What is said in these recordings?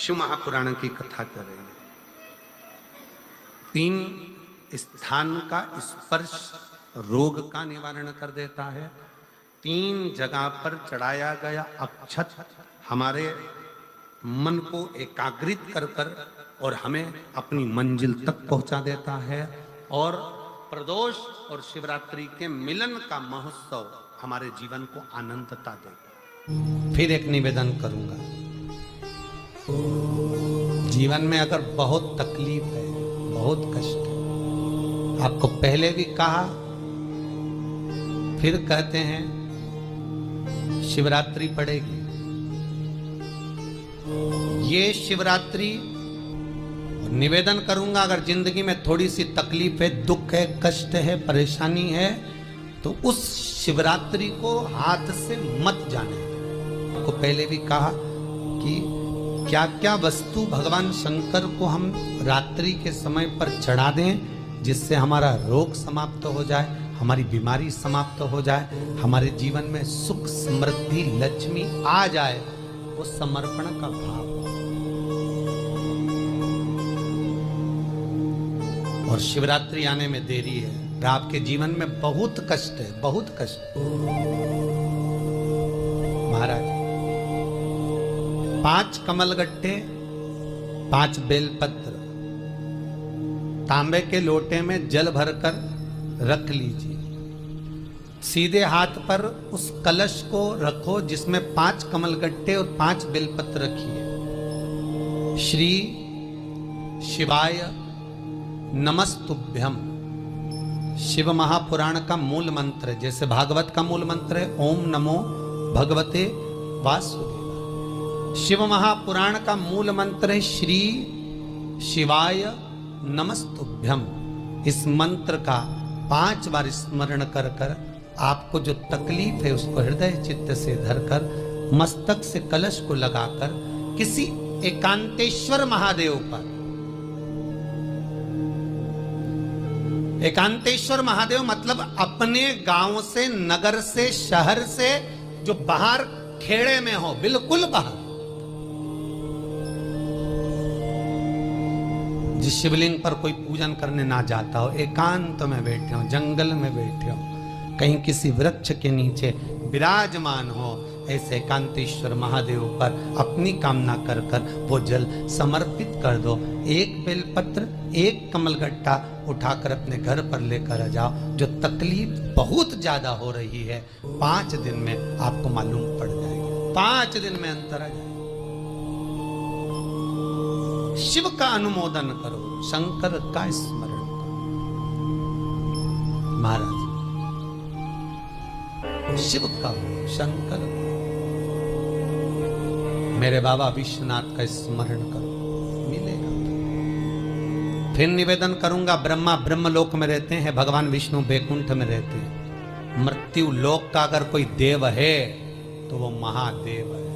शिव महापुराण की कथा करेंगे। 3 स्थान का स्पर्श रोग का निवारण कर देता है। 3 जगह पर चढ़ाया गया अक्षत हमारे मन को एकाग्रित कर कर और हमें अपनी मंजिल तक पहुंचा देता है। और प्रदोष और शिवरात्रि के मिलन का महोत्सव हमारे जीवन को आनंदता देता। फिर एक निवेदन करूंगा, जीवन में अगर बहुत तकलीफ है, बहुत कष्ट है, आपको पहले भी कहा फिर कहते हैं, शिवरात्रि पड़ेगी। ये शिवरात्रि निवेदन करूंगा, अगर जिंदगी में थोड़ी सी तकलीफ है, दुख है, कष्ट है, परेशानी है, तो उस शिवरात्रि को हाथ से मत जाने। आपको पहले भी कहा कि क्या क्या वस्तु भगवान शंकर को हम रात्रि के समय पर चढ़ा दें जिससे हमारा रोग समाप्त हो जाए, हमारी बीमारी समाप्त हो जाए, हमारे जीवन में सुख समृद्धि लक्ष्मी आ जाए। वो समर्पण का भाव और शिवरात्रि आने में देरी है। आपके जीवन में बहुत कष्ट है, बहुत कष्ट। महाराज 5 कमलगट्टे, 5 बेलपत्र तांबे के लोटे में जल भरकर रख लीजिए। सीधे हाथ पर उस कलश को रखो जिसमें 5 कमलगट्टे और 5 बेलपत्र रखिए। श्री शिवाय नमस्तुभ्यम शिव महापुराण का मूल मंत्र है, जैसे भागवत का मूल मंत्र है ओम नमो भगवते वासुदेवाय। शिव महापुराण का मूल मंत्र है श्री शिवाय नमस्तुभ्यम। इस मंत्र का 5 बार स्मरण कर कर आपको जो तकलीफ है उसको हृदय चित्त से धरकर मस्तक से कलश को लगाकर किसी एकांतेश्वर महादेव पर, एकांतेश्वर महादेव मतलब अपने गांव से, नगर से, शहर से जो बाहर खेड़े में हो, बिल्कुल बाहर, जिस शिवलिंग पर कोई पूजन करने ना जाता हो, एकांत में बैठे हो, जंगल में बैठे हो, कहीं किसी वृक्ष के नीचे विराजमान हो, ऐसे एकांतेश्वर महादेव पर अपनी कामना कर कर वो जल समर्पित कर दो। 1 बेलपत्र, 1 कमलगट्टा उठाकर अपने घर पर लेकर आ जाओ। जो तकलीफ बहुत ज्यादा हो रही है 5 दिन में आपको मालूम पड़ जाएगी, 5 दिन में अंतर आ जाएगा। शिव का अनुमोदन करो, शंकर का स्मरण करो। महाराज शिव का हो, शंकर का, मेरे बाबा विश्वनाथ का स्मरण करो, मिलेगा। फिर निवेदन करूंगा, ब्रह्मा ब्रह्मलोक में रहते हैं, भगवान विष्णु बैकुंठ में रहते हैं। मृत्यु लोक का अगर कोई देव है तो वो महादेव है।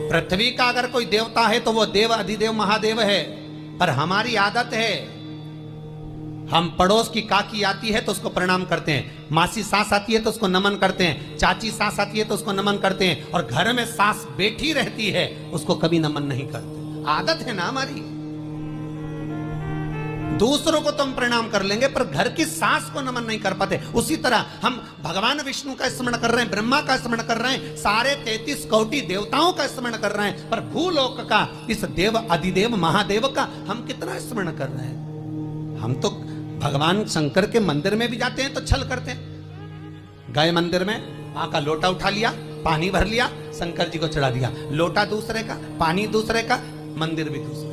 पृथ्वी का अगर कोई देवता है तो वो देव अधिदेव महादेव है। पर हमारी आदत है, हम पड़ोस की काकी आती है तो उसको प्रणाम करते हैं, मासी सास आती है तो उसको नमन करते हैं, चाची सास आती है तो उसको नमन करते हैं, और घर में सास बैठी रहती है उसको कभी नमन नहीं करते। आदत है ना हमारी। दूसरों को तो हम प्रणाम कर लेंगे पर घर की सास को नमन नहीं कर पाते। उसी तरह हम भगवान विष्णु का स्मरण कर रहे हैं, ब्रह्मा का स्मरण कर रहे हैं, सारे 33 कोटि देवताओं का स्मरण कर रहे हैं, पर भूलोक का इस देव अधिदेव महादेव का हम कितना स्मरण कर रहे हैं। हम तो भगवान शंकर के मंदिर में भी जाते हैं तो छल करते हैं। गए मंदिर में, वहां का लोटा उठा लिया, पानी भर लिया, शंकर जी को चढ़ा दिया। लोटा दूसरे का, पानी दूसरे का, मंदिर भी दूसरे,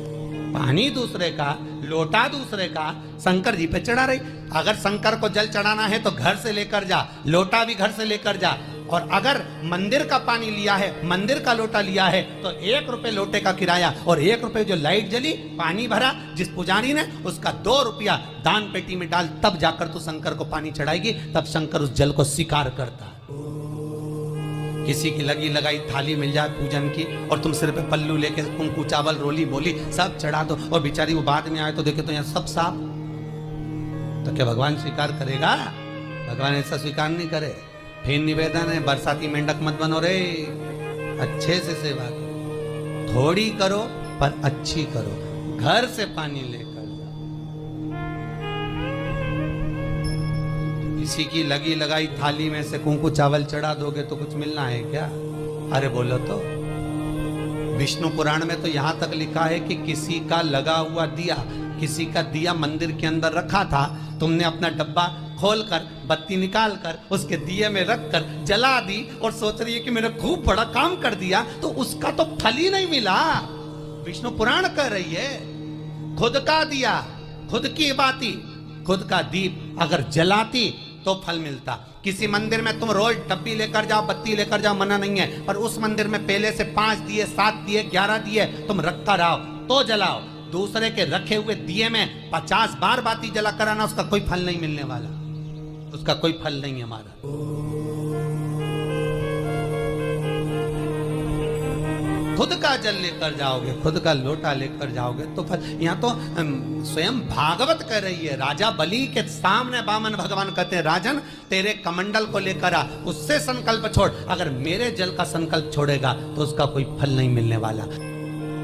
पानी दूसरे का, लोटा दूसरे का, शंकर जी पे चढ़ा रही। अगर शंकर को जल चढ़ाना है तो घर से लेकर जा, लोटा भी घर से लेकर जा। और अगर मंदिर का पानी लिया है, मंदिर का लोटा लिया है तो 1 रुपए लोटे का किराया, और 1 रुपए जो लाइट जली, पानी भरा जिस पुजारी ने, उसका 2 रुपया दान पेटी में डाल, तब जाकर तू शंकर को पानी चढ़ाएगी, तब शंकर उस जल को स्वीकार करता है। किसी की लगी लगाई थाली मिल जाए पूजन की और तुम सिर पे पल्लू लेके कुंकू चावल रोली बोली सब चढ़ा दो, और बेचारी वो बाद में आए तो देखे तो यहाँ सब साफ, तो क्या भगवान स्वीकार करेगा? भगवान ऐसा स्वीकार नहीं करे। फिर निवेदन है, बरसाती मेंढक मत बनो रे, अच्छे से सेवा करो। थोड़ी करो पर अच्छी करो, घर से पानी लेकर जाओ। किसी की लगी लगाई थाली में से कुंकू चावल चढ़ा दोगे तो कुछ मिलना है क्या? अरे बोलो तो। विष्णु पुराण में तो यहां तक लिखा है कि किसी का लगा हुआ दिया, किसी का दिया मंदिर के अंदर रखा था, तुमने अपना डब्बा खोलकर बत्ती निकाल कर उसके दिए में रखकर जला दी और सोच रही है कि मैंने खूब बड़ा काम कर दिया, तो उसका तो फल ही नहीं मिला। विष्णु पुराण कह रही है, खुद का दिया, खुद की बाती, खुद का दीप अगर जलाती तो फल मिलता। किसी मंदिर में तुम रोज डब्बी लेकर जाओ, बत्ती लेकर जाओ, मना नहीं है, पर उस मंदिर में पहले से 5 दिए, 7 दिए, 11 दिए तुम रखता रहो तो जलाओ। दूसरे के रखे हुए दिए में 50 बार बाती जला कराना, उसका कोई फल नहीं मिलने वाला, उसका कोई फल नहीं है हमारा। खुद का जल लेकर जाओगे, खुद का लोटा लेकर जाओगे तो फल। यहाँ तो स्वयं भागवत कह रही है, राजा बलि के सामने वामन भगवान कहते हैं, राजन तेरे कमंडल को लेकर आ, उससे संकल्प छोड़, अगर मेरे जल का संकल्प छोड़ेगा तो उसका कोई फल नहीं मिलने वाला।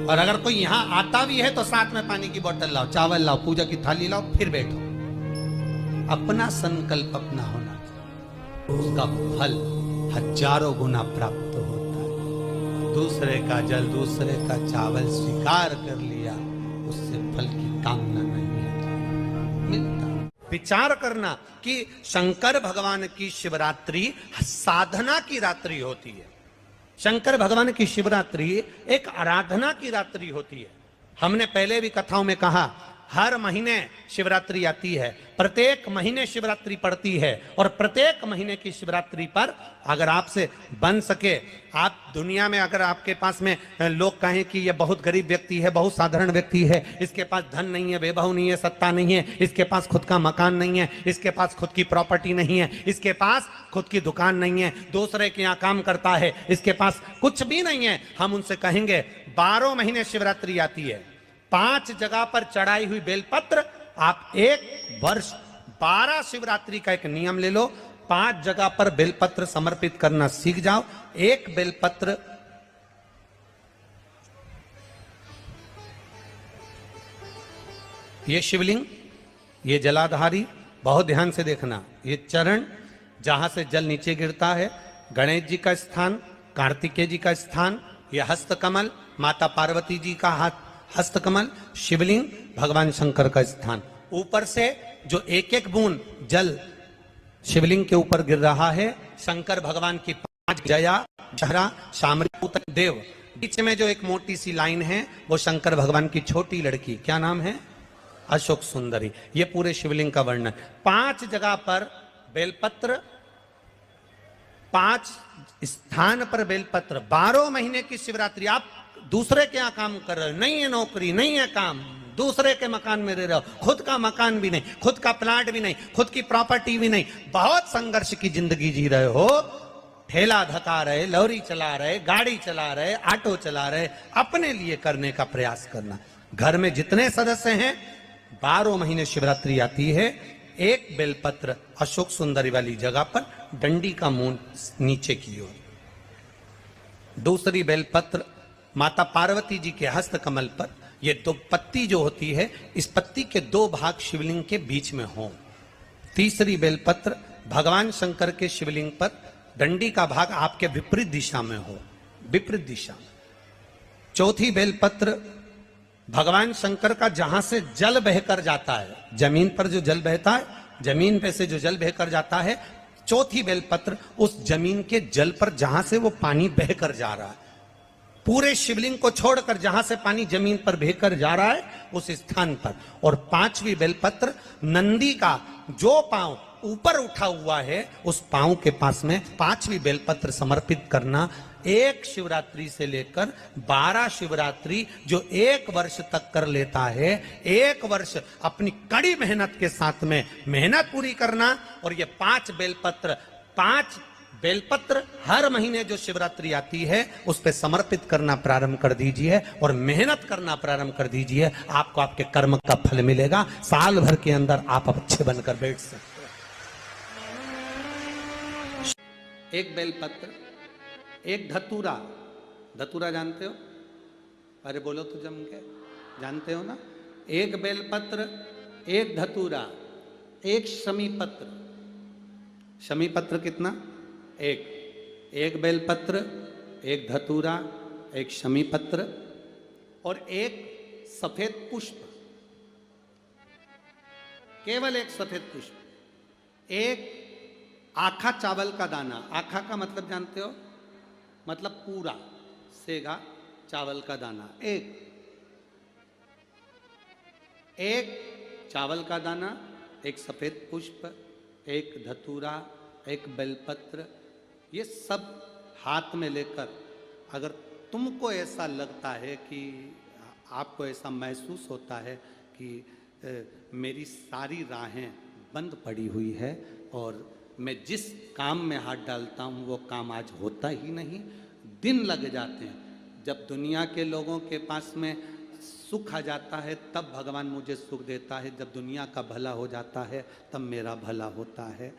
और अगर कोई यहाँ आता भी है तो साथ में पानी की बोतल लाओ, चावल लाओ, पूजा की थाली लाओ, फिर बैठो। अपना संकल्प अपना होना चाहिए, उसका फल हजारों गुना प्राप्त होता है। दूसरे का जल, दूसरे का चावल स्वीकार कर लिया, उससे फल की कामना नहीं है, मिलता। विचार करना कि शंकर भगवान की शिवरात्रि साधना की रात्रि होती है। शंकर भगवान की शिवरात्रि एक आराधना की रात्रि होती है। हमने पहले भी कथाओं में कहा, हर महीने शिवरात्रि आती है, प्रत्येक महीने शिवरात्रि पड़ती है, और प्रत्येक महीने की शिवरात्रि पर अगर आपसे बन सके, आप दुनिया में अगर आपके पास में लोग कहें कि ये बहुत गरीब व्यक्ति है, बहुत साधारण व्यक्ति है, इसके पास धन नहीं है, वैभव नहीं है, सत्ता नहीं है, इसके पास खुद का मकान नहीं है, इसके पास खुद की प्रॉपर्टी नहीं है, इसके पास खुद की दुकान नहीं है, दूसरे के यहाँ काम करता है, इसके पास कुछ भी नहीं है, हम उनसे कहेंगे 12 महीने शिवरात्रि आती है, 5 जगह पर चढ़ाई हुई बेलपत्र, आप 1 वर्ष 12 शिवरात्रि का एक नियम ले लो, 5 जगह पर बेलपत्र समर्पित करना सीख जाओ। 1 बेलपत्र ये शिवलिंग, ये जलाधारी, बहुत ध्यान से देखना, ये चरण जहां से जल नीचे गिरता है, गणेश जी का स्थान, कार्तिकेय जी का स्थान, ये हस्तकमल माता पार्वती जी का हाथ हस्तकमल, शिवलिंग भगवान शंकर का स्थान। ऊपर से जो एक एक बूंद जल शिवलिंग के ऊपर गिर रहा है, शंकर भगवान की 5 जया, जहरा, शामरी, देव, बीच में जो एक मोटी सी लाइन है वो शंकर भगवान की छोटी लड़की, क्या नाम है? अशोक सुंदरी। ये पूरे शिवलिंग का वर्णन। 5 जगह पर बेलपत्र, 5 स्थान पर बेलपत्र, 12 महीने की शिवरात्रि। आप दूसरे के यहाँ काम कर रहे हो, नहीं है नौकरी, नहीं है काम, दूसरे के मकान में रह रहे हो, खुद का मकान भी नहीं, खुद का प्लाट भी नहीं, खुद की प्रॉपर्टी भी नहीं, बहुत संघर्ष की जिंदगी जी रहे हो, ठेला धका रहे, लॉरी चला रहे, गाड़ी चला रहे, ऑटो चला रहे, अपने लिए करने का प्रयास करना। घर में जितने सदस्य हैं, 12 महीने शिवरात्रि आती है, 1 बेलपत्र अशोक सुंदरी वाली जगह पर, डंडी का मुंह नीचे की ओर, दूसरी बेलपत्र माता पार्वती जी के हस्त कमल पर। ये 2 पत्ती जो होती है, इस पत्ती के 2 भाग शिवलिंग के बीच में हो। तीसरी बेलपत्र भगवान शंकर के शिवलिंग पर, डंडी का भाग आपके विपरीत दिशा में हो, विपरीत दिशा। चौथी बेलपत्र भगवान शंकर का जहां से जल बहकर जाता है, जमीन पर जो जल बहता है, जमीन पे से जो जल बहकर जाता है, चौथी बेलपत्र उस जमीन के जल पर जहां से वो पानी बहकर जा रहा है, पूरे शिवलिंग को छोड़कर जहां से पानी जमीन पर बहकर जा रहा है उस स्थान पर। और 5वीं बेलपत्र नंदी का जो पांव ऊपर उठा हुआ है, उस पांव के पास में 5वीं बेलपत्र समर्पित करना। 1 शिवरात्रि से लेकर 12 शिवरात्रि जो 1 वर्ष तक कर लेता है, 1 वर्ष अपनी कड़ी मेहनत के साथ में मेहनत पूरी करना। और ये 5 बेलपत्र हर महीने जो शिवरात्रि आती है उस पे समर्पित करना प्रारंभ कर दीजिए और मेहनत करना प्रारंभ कर दीजिए। आपको आपके कर्म का फल मिलेगा। साल भर के अंदर आप अच्छे बनकर बैठ सकते हो। 1 बेलपत्र, 1 धतूरा, धतूरा जानते हो, अरे बोलो तो जम के, जानते हो ना? एक बेलपत्र, एक धतूरा, एक शमी पत्र। शमी पत्र कितना? एक बेलपत्र, एक धतूरा, एक शमी पत्र और एक सफेद पुष्प, केवल एक सफेद पुष्प। एक आखा चावल का दाना, आखा का मतलब जानते हो? मतलब पूरा सेगा चावल का दाना। एक चावल का दाना, एक सफेद पुष्प, एक धतूरा, एक बेलपत्र, ये सब हाथ में लेकर अगर तुमको ऐसा लगता है कि आपको ऐसा महसूस होता है कि मेरी सारी राहें बंद पड़ी हुई है और मैं जिस काम में हाथ डालता हूँ वो काम आज होता ही नहीं, दिन लग जाते हैं। जब दुनिया के लोगों के पास में सुख आ जाता है तब भगवान मुझे सुख देता है, जब दुनिया का भला हो जाता है तब मेरा भला होता है।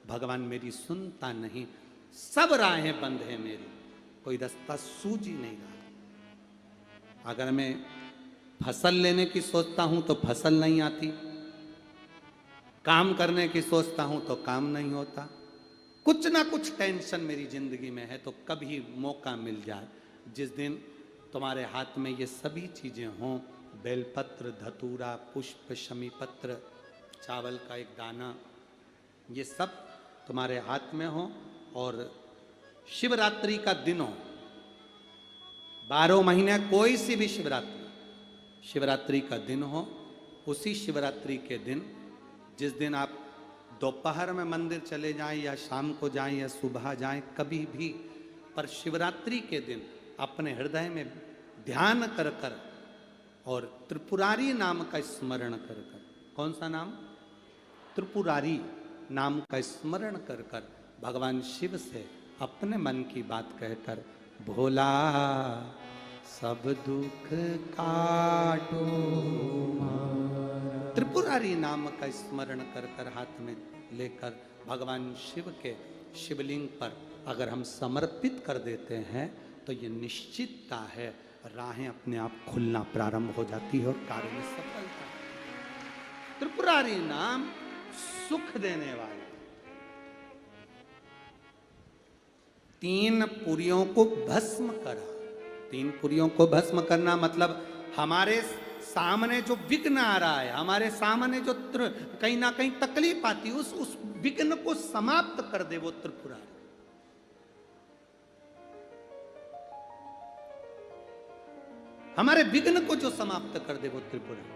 भगवान मेरी सुनता नहीं, सब राहें बंद है मेरी, कोई रास्ता सूझ ही नहीं रहा। अगर मैं फसल लेने की सोचता हूं तो फसल नहीं आती, काम करने की सोचता हूं तो काम नहीं होता, कुछ ना कुछ टेंशन मेरी जिंदगी में है। तो कभी मौका मिल जाए जिस दिन तुम्हारे हाथ में ये सभी चीजें हों, बेलपत्र, धतूरा, पुष्प, शमी पत्र, चावल का एक दाना, ये सब तुम्हारे हाथ में हो और शिवरात्रि का दिन हो, 12 महीने कोई सी भी शिवरात्रि का दिन हो, उसी शिवरात्रि के दिन जिस दिन आप दोपहर में मंदिर चले जाएं या शाम को जाएं या सुबह जाएं, कभी भी, पर शिवरात्रि के दिन अपने हृदय में ध्यान कर कर और त्रिपुरारी नाम का स्मरण कर कर, कौन सा नाम? त्रिपुरारी नाम का स्मरण कर कर भगवान शिव से अपने मन की बात कहकर, भोला सब दुख काटो, त्रिपुरारी नाम का स्मरण कर कर हाथ में लेकर भगवान शिव के शिवलिंग पर अगर हम समर्पित कर देते हैं तो ये निश्चितता है राहें अपने आप खुलना प्रारंभ हो जाती है और कार्य में सफलता। त्रिपुरारी नाम सुख देने वाला। 3 पुरियों को भस्म करा। 3 पुरियों को भस्म करना मतलब हमारे सामने जो विघ्न आ रहा है, हमारे सामने जो कहीं ना कहीं तकलीफ आती है, उस विघ्न को समाप्त कर दे वो त्रिपुरारी। हमारे विघ्न को जो समाप्त कर दे वो त्रिपुरारी।